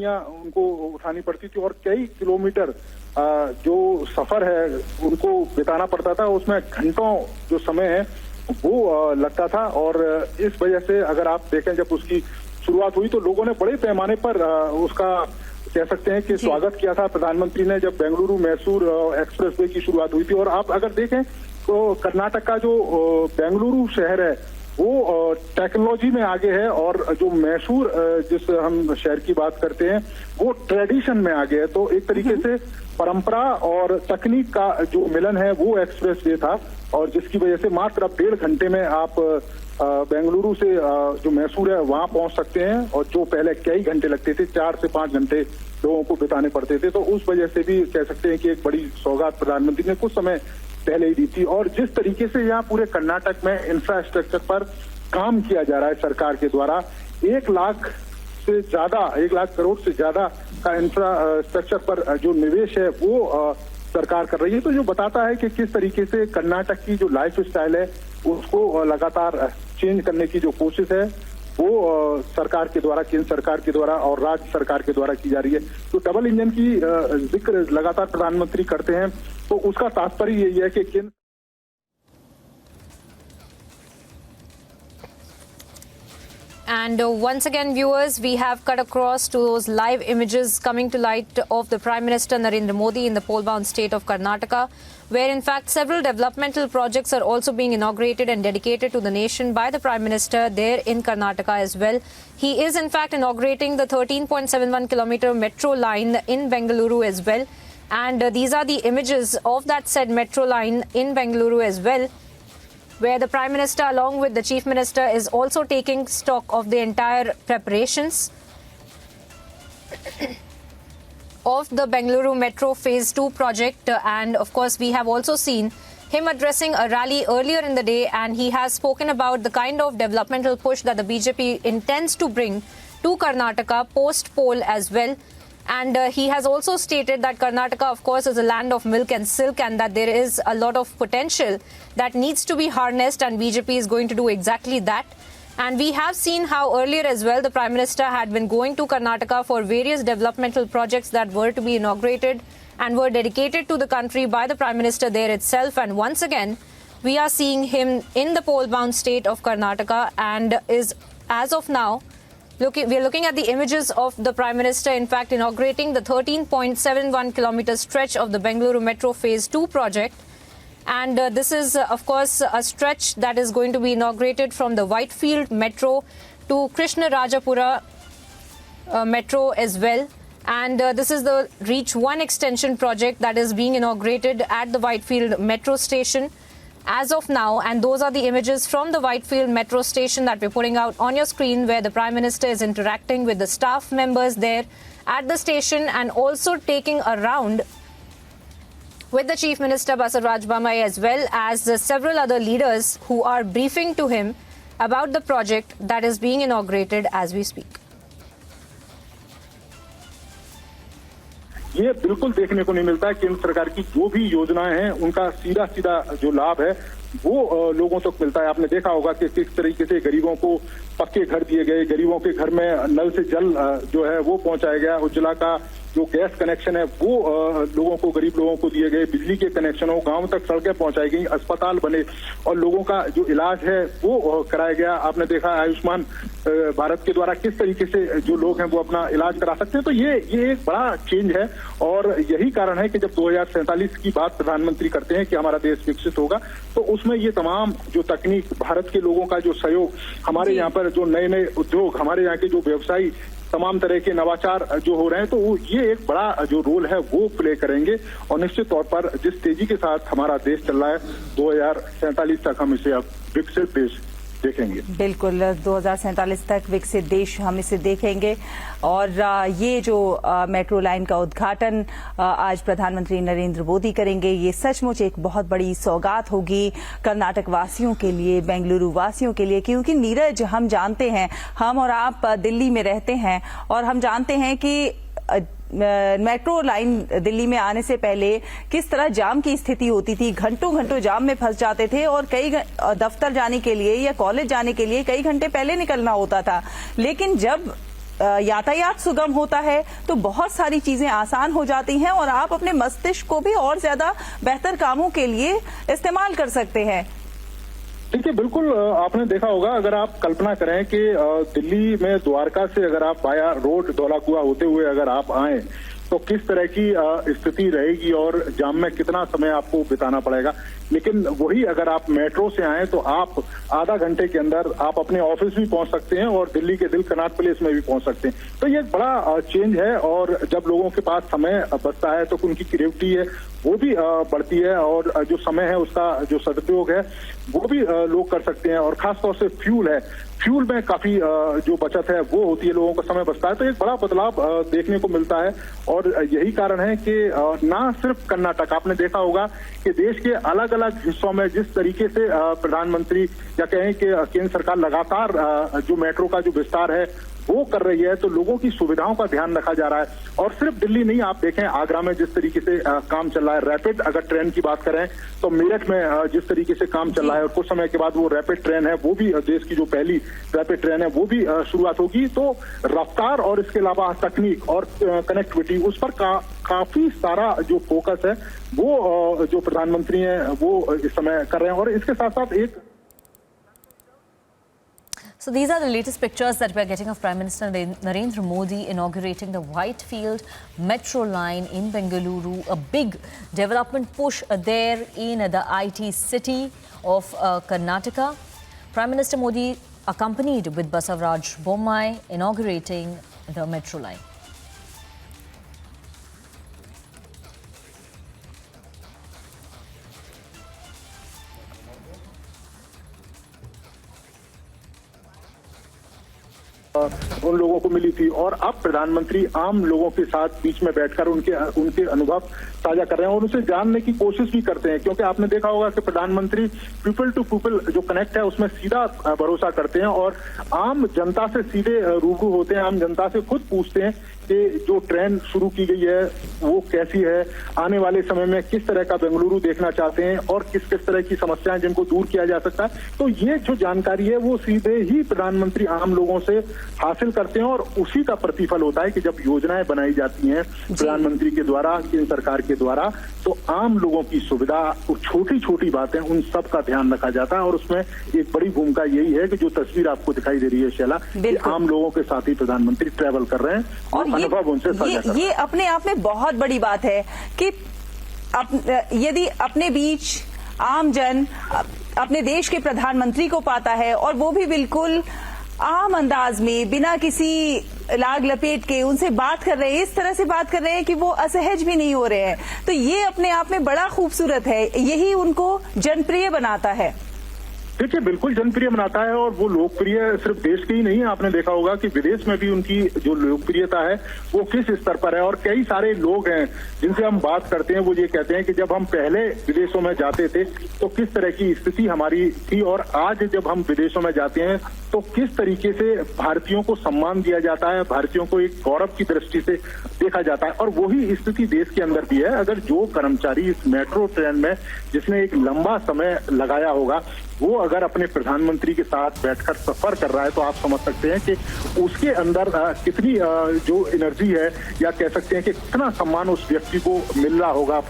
परेशानियां उनको उठानी पड़ती थी और कई किलोमीटर जो सफर है उनको बिताना पड़ता था। उसमें घंटों जो समय है वो लगता था और इस वजह से अगर आप देखें जब उसकी शुरुआत हुई तो लोगों ने बड़े पैमाने पर उसका कह सकते हैं कि स्वागत किया था प्रधानमंत्री ने जब बेंगलुरु मैसूर एक्सप्रेसवे की शुरुआत हुई थी। और आप अगर देखें तो कर्नाटक का जो बेंगलुरु शहर है वो टेक्नोलॉजी में आगे है और जो मैसूर जिस हम शहर की बात करते हैं वो ट्रेडिशन में आगे है। तो एक तरीके से परंपरा और तकनीक का जो मिलन है वो एक्सप्रेसवे था और जिसकी वजह से मात्र अब 1.5 घंटे में आप बेंगलुरु से जो मैसूर है वहां पहुंच सकते हैं और जो पहले कई घंटे लगते थे 4 से 5 घंटे लोगों को बिताने पड़ते थे। तो उस वजह से भी कह सकते हैं कि एक बड़ी सौगात प्रधानमंत्री ने कुछ समय पहले ही दी थी। और जिस तरीके से यहाँ पूरे कर्नाटक में इंफ्रास्ट्रक्चर पर काम किया जा रहा है सरकार के द्वारा 1 लाख करोड़ से ज्यादा का इंफ्रास्ट्रक्चर पर जो निवेश है वो सरकार कर रही है। तो जो बताता है कि किस तरीके से कर्नाटक की जो लाइफ स्टाइल है उसको लगातार चेंज करने की जो कोशिश है वो सरकार के द्वारा, केंद्र सरकार के द्वारा और राज्य सरकार के द्वारा की जा रही है। तो डबल इंजन की जिक्र लगातार प्रधानमंत्री करते हैं तो उसका तात्पर्य यही है कि केंद्र And once again, viewers, we have cut across to those live images coming to light of the Prime Minister Narendra Modi in the pole-bound state of Karnataka, where in fact several developmental projects are also being inaugurated and dedicated to the nation by the Prime Minister there in Karnataka as well. He is in fact inaugurating the 13.71 kilometer metro line in Bengaluru as well. And these are the images of that said metro line in Bengaluru as well, where the Prime Minister along with the Chief Minister is also taking stock of the entire preparations of the Bengaluru Metro Phase 2 project. And of course, we have also seen him addressing a rally earlier in the day, and he has spoken about the kind of developmental push that the BJP intends to bring to Karnataka post-poll as well. And he has also stated that Karnataka, of course, is a land of milk and silk and that there is a lot of potential that needs to be harnessed, and BJP is going to do exactly that. And we have seen how earlier as well the Prime Minister had been going to Karnataka for various developmental projects that were to be inaugurated and were dedicated to the country by the Prime Minister there itself. And once again, we are seeing him in the pole-bound state of Karnataka and is, as of now, we are looking at the images of the Prime Minister, in fact, inaugurating the 13.71 kilometer stretch of the Bengaluru Metro Phase 2 project. And this is, of course, a stretch that is going to be inaugurated from the Whitefield Metro to Krishnarajapura Metro as well. And this is the Reach 1 extension project that is being inaugurated at the Whitefield Metro station as of now. And those are the images from the Whitefield Metro station that we're putting out on your screen, where the Prime Minister is interacting with the staff members there at the station and also taking a round with the Chief Minister Basavaraj Bommai as well as several other leaders who are briefing to him about the project that is being inaugurated as we speak. ये बिल्कुल देखने को नहीं मिलता है। केंद्र सरकार की जो भी योजनाएं हैं उनका सीधा सीधा जो लाभ है वो लोगों तक मिलता है। आपने देखा होगा कि किस तरीके से गरीबों को पक्के घर दिए गए, गरीबों के घर में नल से जल जो है वो पहुंचाया गया, उज्ज्वला का जो गैस कनेक्शन है वो लोगों को, गरीब लोगों को दिए गए, बिजली के कनेक्शन हो, गांव तक सड़कें पहुंचाई गई, अस्पताल बने और लोगों का जो इलाज है वो कराया गया। आपने देखा आयुष्मान भारत के द्वारा किस तरीके से जो लोग हैं वो अपना इलाज करा सकते हैं। तो ये एक बड़ा चेंज है और यही कारण है कि जब 2047 की बात प्रधानमंत्री करते हैं कि हमारा देश विकसित होगा, तो उसमें ये तमाम जो तकनीक, भारत के लोगों का जो सहयोग, हमारे यहाँ पर जो नए नए उद्योग, हमारे यहाँ के जो व्यवसायी, तमाम तरह के नवाचार जो हो रहे हैं, तो ये एक बड़ा जो रोल है वो प्ले करेंगे। और निश्चित तौर पर जिस तेजी के साथ हमारा देश चल रहा है, 2047 तक हम इसे अब विकसित देश देखेंगे। बिल्कुल, 2047 तक विकसित देश हम इसे देखेंगे। और ये जो मेट्रो लाइन का उद्घाटन आज प्रधानमंत्री नरेंद्र मोदी करेंगे, ये सचमुच एक बहुत बड़ी सौगात होगी कर्नाटक वासियों के लिए, बेंगलुरु वासियों के लिए। क्योंकि नीरज, हम जानते हैं, हम और आप दिल्ली में रहते हैं और हम जानते हैं कि मेट्रो लाइन दिल्ली में आने से पहले किस तरह जाम की स्थिति होती थी। घंटों घंटों जाम में फंस जाते थे और कई दफ्तर जाने के लिए या कॉलेज जाने के लिए कई घंटे पहले निकलना होता था। लेकिन जब यातायात सुगम होता है तो बहुत सारी चीजें आसान हो जाती हैं और आप अपने मस्तिष्क को भी और ज्यादा बेहतर कामों के लिए इस्तेमाल कर सकते हैं। देखिए, बिल्कुल आपने देखा होगा, अगर आप कल्पना करें कि दिल्ली में द्वारका से अगर आप वाया रोड धौलाकुआं होते हुए अगर आप आए तो किस तरह की स्थिति रहेगी और जाम में कितना समय आपको बिताना पड़ेगा। लेकिन वही अगर आप मेट्रो से आए तो आप आधा घंटे के अंदर आप अपने ऑफिस भी पहुंच सकते हैं और दिल्ली के दिल कनॉट प्लेस में भी पहुंच सकते हैं। तो ये एक बड़ा चेंज है और जब लोगों के पास समय बचता है तो उनकी क्रिएटिविटी है वो भी बढ़ती है और जो समय है उसका जो सदुपयोग है वो भी लोग कर सकते हैं। और खासतौर से फ्यूल में काफी जो बचत है वो होती है, लोगों का समय बचता है। तो एक बड़ा बदलाव देखने को मिलता है और यही कारण है कि ना सिर्फ कर्नाटक, आपने देखा होगा कि देश के अलग अलग हिस्सों में जिस तरीके से प्रधानमंत्री या कहें कि केंद्र सरकार लगातार जो मेट्रो का जो विस्तार है वो कर रही है, तो लोगों की सुविधाओं का ध्यान रखा जा रहा है। और सिर्फ दिल्ली नहीं, आप देखें आगरा में जिस तरीके से काम चल रहा है, रैपिड अगर ट्रेन की बात करें तो मेरठ में जिस तरीके से काम चल रहा है और कुछ समय के बाद वो रैपिड ट्रेन है वो भी देश की जो पहली रैपिड ट्रेन है वो भी शुरुआत होगी। तो रफ्तार और इसके अलावा तकनीक और कनेक्टिविटी उस पर काफी सारा जो फोकस है वो जो प्रधानमंत्री हैं वो इस समय कर रहे हैं। और इसके साथ साथ एक So these are the latest pictures that we are getting of Prime Minister Narendra Modi inaugurating the Whitefield Metro line in Bengaluru, a big development push there in the IT city of Karnataka. Prime Minister Modi accompanied with Basavaraj Bommai inaugurating the metro line. उन लोगों को मिली थी और अब प्रधानमंत्री आम लोगों के साथ बीच में बैठकर उनके अनुभव साझा कर रहे हैं और उसे जानने की कोशिश भी करते हैं। क्योंकि आपने देखा होगा कि प्रधानमंत्री पीपल टू पीपल जो कनेक्ट है उसमें सीधा भरोसा करते हैं और आम जनता से सीधे रूबरू होते हैं, आम जनता से खुद पूछते हैं कि जो ट्रेन शुरू की गई है वो कैसी है, आने वाले समय में किस तरह का बेंगलुरु देखना चाहते हैं और किस किस तरह की समस्याएं जिनको दूर किया जा सकता है। तो ये जो जानकारी है वो सीधे ही प्रधानमंत्री आम लोगों से हासिल करते हैं और उसी का प्रतिफल होता है कि जब योजनाएं बनाई जाती हैं प्रधानमंत्री के द्वारा, केंद्र सरकार के द्वारा, तो आम लोगों की सुविधा, छोटी छोटी बातें, उन सब का ध्यान रखा जाता है। और उसमें एक बड़ी भूमिका यही है कि जो तस्वीर आपको दिखाई दे रही है शैला, आम लोगों के साथ ही प्रधानमंत्री ट्रैवल कर रहे हैं और अनुभव उनसे साझा कर रहे हैं। ये अपने आप में बहुत बड़ी बात है कि यदि अपने बीच आम जन अपने देश के प्रधानमंत्री को पाता है और वो भी बिल्कुल आम अंदाज में बिना किसी लाग लपेट के उनसे बात कर रहे हैं, इस तरह से बात कर रहे हैं कि वो असहज भी नहीं हो रहे हैं, तो ये अपने आप में बड़ा खूबसूरत है। यही उनको जनप्रिय बनाता है। देखिए, बिल्कुल जनप्रिय बनाता है और वो लोकप्रिय सिर्फ देश के ही नहीं है, आपने देखा होगा कि विदेश में भी उनकी जो लोकप्रियता है वो किस स्तर पर है। और कई सारे लोग हैं जिनसे हम बात करते हैं, वो ये कहते हैं कि जब हम पहले विदेशों में जाते थे तो किस तरह की स्थिति हमारी थी और आज जब हम विदेशों में जाते हैं तो किस तरीके से भारतीयों को सम्मान दिया जाता है, भारतीयों को एक गौरव की दृष्टि से देखा जाता है। और वही स्थिति देश के अंदर भी है। अगर जो कर्मचारी इस मेट्रो ट्रेन में जिसने एक लंबा समय लगाया होगा वो अगर अपने प्रधानमंत्री के साथ बैठकर सफर कर रहा है तो आप समझ सकते हैं कि उसके अंदर कितनी जो एनर्जी है या कह सकते हैं कि कितना सम्मान उस व्यक्ति को मिल रहा होगा अपने